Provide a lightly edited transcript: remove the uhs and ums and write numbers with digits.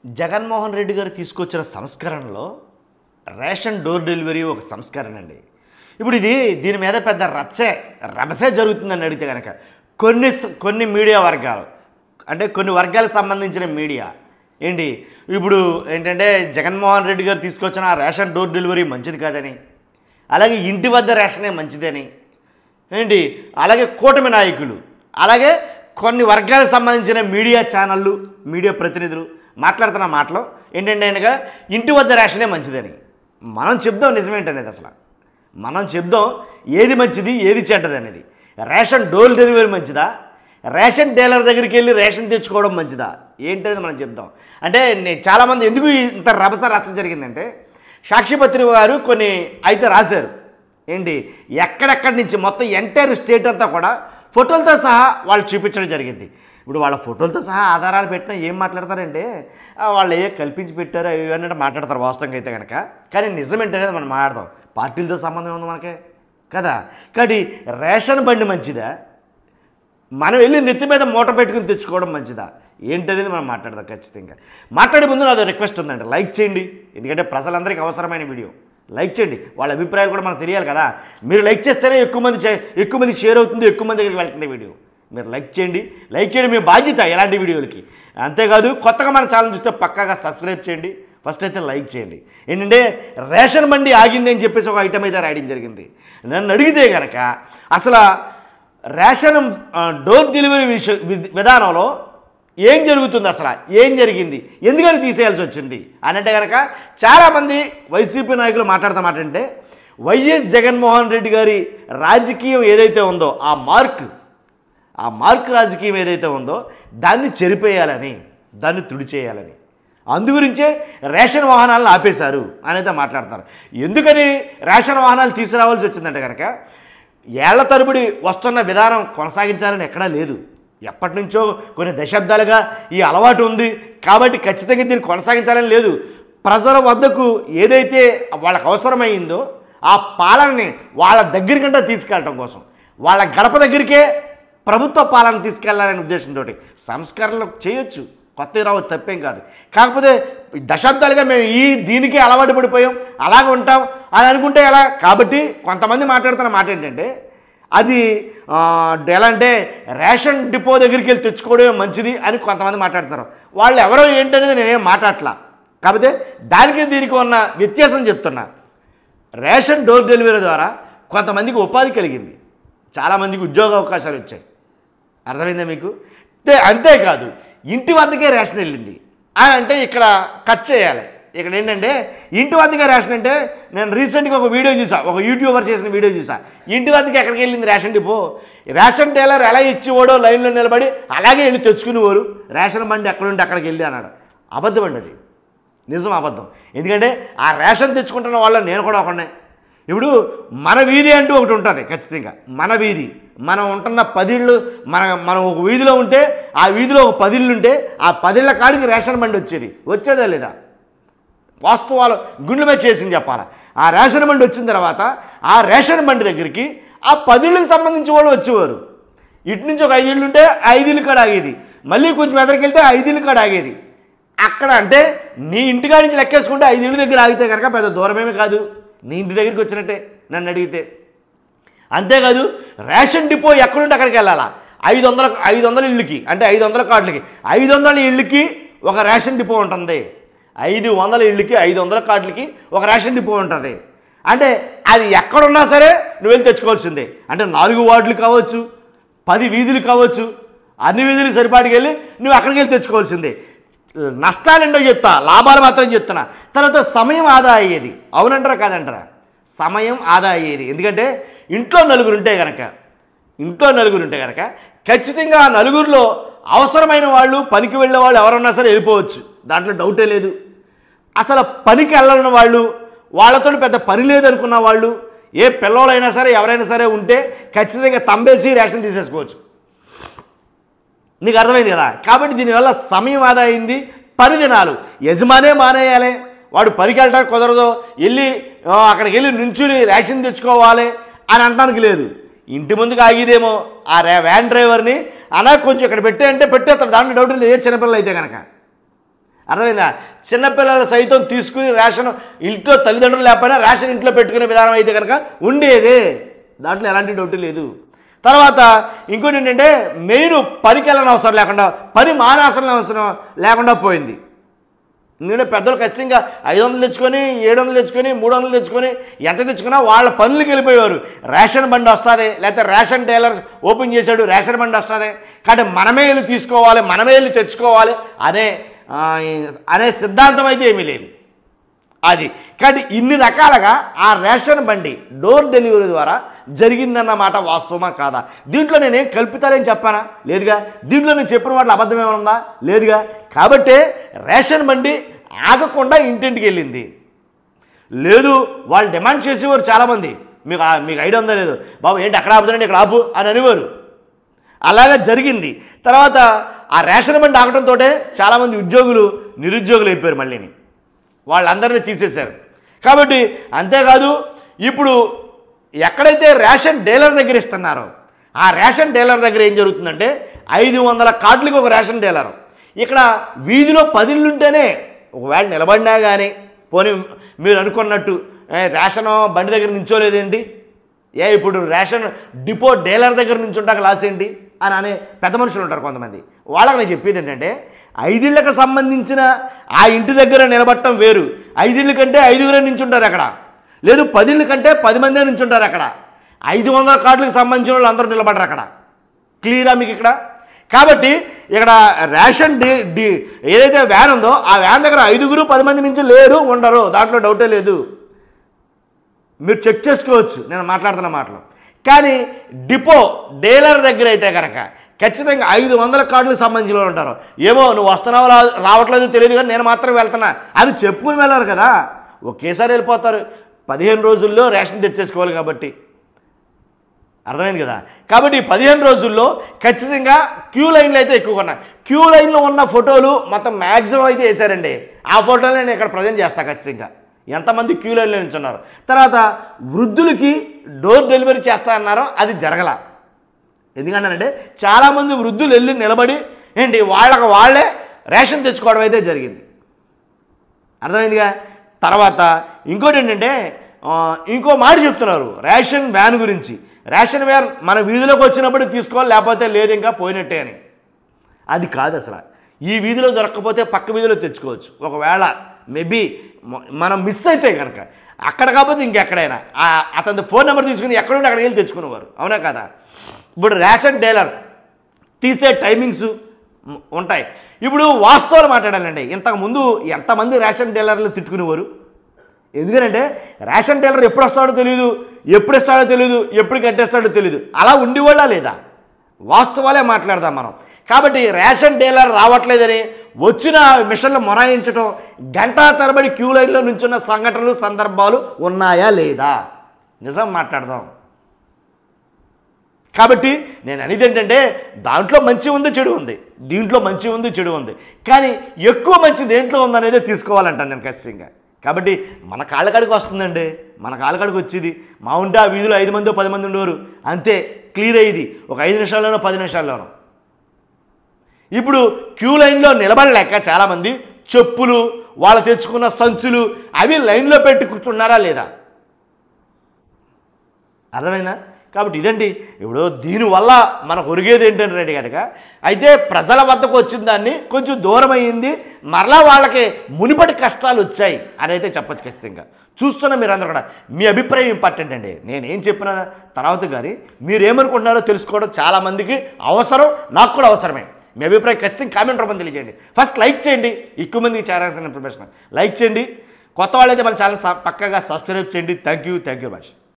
జగన్మోహన్ రెడ్డి గారు తీసుకొచ్చిన సంస్కరణలో ration door delivery ఒక సంస్కరణ అండి. ఇప్పుడు దీని మీద పెద్ద రభసే జరుగుతుందని అడిగితే కనుక కొన్ని మీడియా వర్గాలు అంటే కొన్ని వర్గాలకు సంబంధించిన మీడియా ఇప్పుడు ఏంటంటే జగన్మోహన్ రెడ్డి గారు తీసుకొచ్చిన రేషన్ డోర్ డెలివరీ మంచిది కాదని, అలాగే ఇంటి వద్ద రేషనే మంచిదని అలాగే కూటమి నాయకులు, అలాగే కొన్ని వర్గాలకు సంబంధించిన మీడియా ఛానళ్ళు, మీడియా ప్రతినిధులు మాట్లాడుతున్న మాటలో అనగా ఇంటి వద్ద రేషనే మంచిదని. మనం చెప్దాం నిజమేంటనేది, అసలు మనం చెప్దాం ఏది మంచిది ఏది చెడ్డది అనేది. రేషన్ డోర్ డెలివరీ మంచిదా, రేషన్ డీలర్ దగ్గరికి వెళ్ళి రేషన్ తెచ్చుకోవడం మంచిదా ఏంటనేది మనం చెప్దాం. అంటే చాలామంది ఎందుకు ఇంత రభస జరిగిందంటే, సాక్షిపత్రిక వారు కొన్ని అయితే రాశారు ఎక్కడెక్కడి నుంచి మొత్తం ఎంటైర్ స్టేట్ అంతా కూడా ఫోటోలతో సహా వాళ్ళు చూపించడం జరిగింది. ఇప్పుడు వాళ్ళ ఫోటోలతో సహా ఆధారాలు పెట్టినా ఏం మాట్లాడతారంటే వాళ్ళు కల్పించి పెట్టారు ఇవన్నీ మాట్లాడతారు వాస్తవంగా అయితే కనుక. కానీ నిజమేంటనేది మనం మాట్లాడదాం. పార్టీలతో సంబంధం ఉంది మనకే కదా. కానీ రేషన్ బండి మంచిదా, మనం వెళ్ళి నెత్తి మీద మూట పెట్టుకుని తెచ్చుకోవడం మంచిదా ఏంటనేది మనం మాట్లాడదాం. ఖచ్చితంగా మాట్లాడే ముందు నాదో రిక్వెస్ట్ ఉందండి, లైక్ చేయండి. ఎందుకంటే ప్రజలందరికీ అవసరమైన వీడియో. లైక్ చేయండి, వాళ్ళ అభిప్రాయాలు కూడా మనకు తెలియాలి కదా. మీరు లైక్ చేస్తేనే ఎక్కువ మంది షేర్ అవుతుంది, ఎక్కువ మంది దగ్గరికి వెళ్తుంది వీడియో. మీరు లైక్ చేయండి మీ బాధ్యత ఎలాంటి వీడియోలకి. అంతేకాదు కొత్తగా మన ఛానల్ చూస్తే పక్కాగా సబ్స్క్రైబ్ చేయండి. ఫస్ట్ అయితే లైక్ చేయండి. రేషన్ బండి ఆగింది అని చెప్పేసి ఒక ఐటమ్ అయితే రాయడం జరిగింది. నన్ను అడిగితే కనుక అసలు రేషన్ డోర్ డెలివరీ విధానంలో ఏం జరుగుతుంది, అసలు ఏం జరిగింది, ఎందుకని తీసేయాల్సి వచ్చింది అని అంటే కనుక చాలామంది వైసీపీ నాయకులు మాట్లాడుతామంటే వైఎస్ జగన్మోహన్ రెడ్డి గారి రాజకీయం ఏదైతే ఉందో ఆ మార్క్ రాజకీయం ఏదైతే ఉందో దాన్ని చెరిపేయాలని, దాన్ని తుడిచేయాలని, అందుగురించే రేషన్ వాహనాలను ఆపేశారు అని అయితే మాట్లాడతారు. ఎందుకని రేషన్ వాహనాలు తీసుకురావాల్సి వచ్చిందంటే కనుక ఏళ్ల తరబడి వస్తున్న విధానం కొనసాగించాలని ఎక్కడా లేదు. ఎప్పటి నుంచో కొన్ని దశాబ్దాలుగా ఈ అలవాటు ఉంది కాబట్టి ఖచ్చితంగా దీన్ని కొనసాగించాలని లేదు. ప్రజల వద్దకు ఏదైతే వాళ్ళకు అవసరమైందో ఆ పాలనని వాళ్ళ దగ్గరికంటే తీసుకెళ్ళటం కోసం, వాళ్ళ గడప దగ్గరికే ప్రభుత్వ పాలన తీసుకెళ్లాలనే ఉద్దేశంతో సంస్కరణలు చేయొచ్చు, కొత్త రావచ్చు, తప్పేం కాదు. కాకపోతే దశాబ్దాలుగా మేము దీనికే అలవాటు పడిపోయాం, అలాగ ఉంటాం అని అనుకుంటే ఎలా. కాబట్టి కొంతమంది మాట్లాడుతున్న మాట ఏంటంటే అది ఎలా అంటే రేషన్ డిపో దగ్గరికి వెళ్ళి తెచ్చుకోవడమే మంచిది అని కొంతమంది మాట్లాడుతున్నారు. వాళ్ళు ఎవరో ఏంటనేది నేనేం మాట్లాడట్లా. కాకపోతే దానికి దీనికి ఉన్న వ్యత్యాసం చెప్తున్నా. రేషన్ డోర్ డెలివరీ ద్వారా కొంతమందికి ఉపాధి కలిగింది, చాలామందికి ఉద్యోగ అవకాశాలు వచ్చాయి. అర్థమైందా మీకు? అంతేకాదు ఇంటి వద్దకే రేషన్ వెళ్ళింది అని అంటే ఇక్కడ కట్ చేయాలి. ఇక్కడ ఏంటంటే ఇంటి వద్దకే రేషన్ అంటే నేను రీసెంట్గా ఒక వీడియో చూసా, ఒక యూట్యూబర్ చేసిన వీడియో చూసా. ఇంటి వద్దకి ఎక్కడికి వెళ్ళింది రేషన్ డిపో, రేషన్ టైలర్ ఎలా ఇచ్చివాడో లైన్లో నిలబడి అలాగే వెళ్ళి తెచ్చుకునేవారు, రేషన్ బండి ఎక్కడుంటే అక్కడికి వెళ్ళి అన్నాడు. అబద్ధం అండి, అది నిజం అబద్ధం. ఎందుకంటే ఆ రేషన్ తెచ్చుకుంటున్న వాళ్ళు నేను కూడా ఒకనే. ఇప్పుడు మన వీధి అంటూ ఒకటి ఉంటుంది ఖచ్చితంగా. మన వీధి, మనం ఉంటున్న 10 ఇళ్ళు, మనం ఒక వీధిలో ఉంటే ఆ వీధిలో ఒక 10 ఇళ్ళు ఉంటే ఆ 10 ఇళ్ళ కాడికి రేషన్ బండి వచ్చేదా లేదా? వాస్తవాలు గుండెల మీద చేసింది చెప్పాలి. ఆ రేషన్ బండి వచ్చిన తర్వాత ఆ రేషన్ బండి దగ్గరికి ఆ 10 ఇళ్ళకి సంబంధించి వాళ్ళు వచ్చేవారు. ఇటు నుంచి ఒక 5 ఇళ్ళు ఉంటే 5 ఇళ్ళు కాడ ఆగేది, మళ్ళీ కొంచెం ఎదరికెళ్తే 5 ఇళ్ళు కాడ ఆగేది. అక్కడ అంటే నీ ఇంటికాడ నుంచి లెక్కేసుకుంటే 5 ఇళ్ళ దగ్గర ఆగితే కనుక పెద్ద దూరమేమీ కాదు, నీ ఇంటి దగ్గరికి వచ్చినట్టే నన్ను అడిగితే. అంతేకాదు రేషన్ డిపో ఎక్కడుంటే అక్కడికి వెళ్ళాలా. 500 ఇళ్ళకి అంటే 500 కార్డులకి 500 ఇళ్ళకి ఒక రేషన్ డిపో ఉంటుంది. 500 ఇళ్ళకి 500 కార్డులకి ఒక రేషన్ డిపో ఉంటుంది. అంటే అది ఎక్కడున్నా సరే నువ్వు వెళ్ళి తెచ్చుకోవాల్సిందే. అంటే 4 వార్డులు కావచ్చు, 10 వీధులు కావచ్చు, అన్ని వీధులు సరిపాటికి వెళ్ళి నువ్వు అక్కడికి వెళ్ళి తెచ్చుకోవాల్సిందే. నష్టాలు ఏంటో చెప్తా, లాభాలు మాత్రం చెప్తున్నా. తర్వాత సమయం ఆదా అయ్యేది. అవునంటారా కాదంటారా? సమయం ఆదా అయ్యేది. ఎందుకంటే ఇంట్లో నలుగురు ఉంటే కనుక ఖచ్చితంగా ఆ నలుగురిలో అవసరమైన వాళ్ళు, పనికి వెళ్ళే వాళ్ళు ఎవరన్నా సరే వెళ్ళిపోవచ్చు, దాంట్లో డౌటే లేదు. అసలు పనికి వెళ్ళని వాళ్ళు, వాళ్ళతో పెద్ద పని లేదనుకున్న వాళ్ళు, ఏ పిల్లలైనా సరే ఎవరైనా సరే ఉంటే ఖచ్చితంగా తంబేసి రేషన్ తీసేసుకోవచ్చు. నీకు అర్థమైంది కదా? కాబట్టి దీనివల్ల సమయం ఆదా అయింది, పని దినాలు యజమానే మానేయాలి. వాడు పనికి వెళ్ళడానికి కుదరదు, అక్కడికి వెళ్ళి నుంచుని రేషన్ తెచ్చుకోవాలి అని అనడానికి లేదు. ఇంటి ముందుకు ఆగిదేమో ఆ వ్యాన్ డ్రైవర్ని అలా కొంచెం ఇక్కడ పెట్టే అంటే పెట్టేస్తాడు, దాంట్లో డౌట్ లేదు. ఏ చిన్నపిల్లలు అయితే కనుక అర్థమైందా? చిన్నపిల్లలు సైతం తీసుకుని రేషన్ ఇంట్లో తల్లిదండ్రులు లేకపోయినా రేషన్ ఇంట్లో పెట్టుకునే విధానం అయితే కనుక ఉండేదే, దాంట్లో ఎలాంటి డౌట్ లేదు. తర్వాత ఇంకోటి ఏంటంటే మెయిన్ పనికి వెళ్ళని అవసరం లేకుండా, పని మానాల్సిన అవసరం లేకుండా పోయింది. ఎందుకంటే పెద్దలు ఖచ్చితంగా 500 తెచ్చుకొని 700 తెచ్చుకొని 300 తెచ్చుకొని ఎంత తెచ్చుకున్నా వాళ్ళ పనులకి వెళ్ళిపోయేవారు. రేషన్ బండి వస్తుంది, లేకపోతే రేషన్ డీలర్ ఓపెన్ చేశాడు రేషన్ బండి వస్తుంది, కాబట్టి మనమే వెళ్ళి తీసుకోవాలి, మనమే వెళ్ళి తెచ్చుకోవాలి అనే సిద్ధాంతం అయితే ఏమీ లేదు అది. కాబట్టి ఇన్ని రకాలుగా ఆ రేషన్ బండి డోర్ డెలివరీ ద్వారా జరిగిందన్నమాట వాస్తవమా కాదా? దీంట్లో నేనేం కల్పితాలేం చెప్పానా? లేదుగా. దీంట్లో నేను చెప్పిన వాటిలో అబద్ధం ఏమైనా ఉందా? లేదుగా. కాబట్టే రేషన్ బండి ఆగకుండా ఇంటింటికి వెళ్ళింది. లేదు వాళ్ళు డిమాండ్ చేసేవారు చాలామంది, మీకు ఐడియా ఉందా లేదు, బాబు ఏంటి అక్కడ ఆపుతానండి ఇక్కడ ఆపు అని అనేవారు. అలాగే జరిగింది. తర్వాత ఆ రేషన్ బండి ఆగటంతో చాలామంది ఉద్యోగులు నిరుద్యోగులు అయిపోయారు, మళ్ళీని వాళ్ళందరినీ తీసేశారు. కాబట్టి అంతేకాదు ఇప్పుడు ఎక్కడైతే రేషన్ డీలర్ దగ్గర ఇస్తున్నారో ఆ రేషన్ డీలర్ దగ్గర ఏం జరుగుతుందంటే 500 కార్డులకి ఒక రేషన్ డీలర్. ఇక్కడ వీధిలో 10 ఇళ్ళు ఉంటేనే ఒకవేళ నిలబడినా కానీ పోనీ మీరు అనుకున్నట్టు రేషన్ బండి దగ్గర నించోలేదేంటి, ఇప్పుడు రేషన్ డిపో డీలర్ దగ్గర నుంచి ఉంటాక లాస్ ఏంటి అని అనే పెద్ద మనుషులు ఉంటారు కొంతమంది. వాళ్ళకి నేను చెప్పేది ఏంటంటే 5 ఇళ్ళకి సంబంధించిన ఆ ఇంటి దగ్గర నిలబడటం వేరు. 5 ఇళ్ళ కంటే 5గురే నించుంటారు అక్కడ, లేదు 10 ఇళ్ళ కంటే 10 మందే నించుంటారు అక్కడ. 500 కార్డులకు సంబంధించిన వాళ్ళు అందరూ నిలబడరు అక్కడ. క్లియరా మీకు ఇక్కడ? కాబట్టి ఇక్కడ రేషన్ ఏదైతే వ్యాన్ ఉందో ఆ వ్యాన్ దగ్గర 5గురు 10 మంది నుంచి లేరు, ఉండరు, దాంట్లో డౌటే లేదు. మీరు చెక్ చేసుకోవచ్చు నేను మాట్లాడుతున్న మాటలు. కానీ డిపో డీలర్ దగ్గర అయితే కనుక ఖచ్చితంగా 500 కార్డులకు సంబంధించిన వాళ్ళు ఉంటారు. ఏమో నువ్వు వస్తున్నావు రావట్లేదు తెలియదు కానీ నేను మాత్రం వెళ్తున్నా అని చెప్పుకుని వెళ్ళారు కదా, ఒకేసారి వెళ్ళిపోతారు. 15 రోజుల్లో రేషన్ తెచ్చేసుకోవాలి కాబట్టి. అర్థమైంది కదా? కాబట్టి 15 రోజుల్లో ఖచ్చితంగా క్యూ లైన్లు అయితే ఎక్కువగా ఉన్నాయి. క్యూ లైన్లో ఉన్న ఫోటోలు మొత్తం మ్యాక్సిమం అయితే వేశారండి. ఆ ఫోటోలు నేను ఇక్కడ ప్రజెంట్ చేస్తాను ఖచ్చితంగా ఎంతమంది క్యూ లైన్లో నిల్చున్నారు. తర్వాత వృద్ధులకి డోర్ డెలివరీ చేస్తా అన్నారో అది జరగల. ఎందుకంటే చాలామంది వృద్ధులు వెళ్ళి నిలబడి ఏంటి వాళ్ళకి వాళ్ళే రేషన్ తెచ్చుకోవడం అయితే జరిగింది. అర్థమైందిగా? తర్వాత ఇంకోటి ఏంటంటే ఇంకో మాట చెప్తున్నారు రేషన్ వ్యాన్ గురించి. రేషన్ వ్యాన్ మన వీధిలోకి వచ్చినప్పుడు తీసుకోవాలి, లేకపోతే లేదు ఇంకా పోయినట్టే అని. అది కాదు అసలు. ఈ వీధిలో దొరకకపోతే పక్క వీధిలో తెచ్చుకోవచ్చు. ఒకవేళ మేబీ మనం మిస్ అయితే కనుక అక్కడ కాకపోతే ఇంకెక్కడైనా అతని ఫోన్ నెంబర్ తీసుకుని ఎక్కడుండి అక్కడికి వెళ్ళి తెచ్చుకునేవారు. అవునా కదా? ఇప్పుడు రేషన్ డీలర్ తీసే టైమింగ్స్ ఉంటాయి. ఇప్పుడు వాస్తవాలు మాట్లాడాలండి. ఇంతకుముందు ఎంతమంది రేషన్ డీలర్లు తిట్టుకునేవారు. ఎందుకంటే రేషన్ డీలర్ ఎప్పుడు వస్తాడో తెలియదు, ఎప్పుడు ఇస్తాడో తెలియదు, ఎప్పుడు కట్టేస్తాడో తెలియదు. అలా ఉండేవాళ్ళా లేదా? వాస్తవాలే మాట్లాడదాం మనం. కాబట్టి రేషన్ డీలర్ రావట్లేదని వచ్చిన మిషన్లు మొరాయించడం, గంటా తరబడి క్యూ లైన్లో నుంచున్న సంఘటనలు సందర్భాలు ఉన్నాయా లేదా? నిజం మాట్లాడదాం. కాబట్టి నేను అనేది ఏంటంటే దాంట్లో మంచి ఉంది చెడు ఉంది, దీంట్లో మంచి ఉంది చెడు ఉంది, కానీ ఎక్కువ మంచి దేంట్లో ఉందనేదే తీసుకోవాలంటాను నేను ఖచ్చితంగా. కాబట్టి మన కాళ్ళకాడికి వస్తుందండి, మన కాళ్ళకాడికి వచ్చేది మా ఉంటే ఆ వీధిలో 5 మందో 10 మంది ఉండేవారు అంతే, క్లియర్ అయ్యేది ఒక 5 నిమిషాల్లోనో 10 నిమిషాల్లోనో. ఇప్పుడు క్యూ లైన్లో నిలబడలేక చాలామంది చెప్పులు వాళ్ళు తెచ్చుకున్న సంచులు అవి లైన్లో పెట్టి కూర్చున్నారా లేదా? అర్థమైందా? కాబట్టి ఇదండి. ఇప్పుడు దీనివల్ల మనకు ఒరిగేది ఏంటంటే రెడ్డి కనుక అయితే ప్రజల వద్దకు వచ్చిన దాన్ని కొంచెం దూరం అయ్యింది, మరలా వాళ్ళకి మునిపటి కష్టాలు వచ్చాయి అని అయితే చెప్పచ్చు ఖచ్చితంగా. చూస్తున్న మీరందరూ కూడా మీ అభిప్రాయం ఇంపార్టెంట్ అండి. నేనేం చెప్పిన తర్వాత కానీ మీరేమనుకుంటున్నారో తెలుసుకోవడం చాలామందికి అవసరం, నాకు కూడా అవసరమే. మీ అభిప్రాయం ఖచ్చితంగా కామెంట్ రూపంలో తెలియజేయండి. ఫస్ట్ లైక్ చేయండి, ఎక్కువ మందికి చేరాల్సిన ఇన్ఫర్మేషన్ లైక్ చేయండి. కొత్త వాళ్ళైతే మన ఛానల్ పక్కగా సబ్స్క్రైబ్ చేయండి. Thank you much.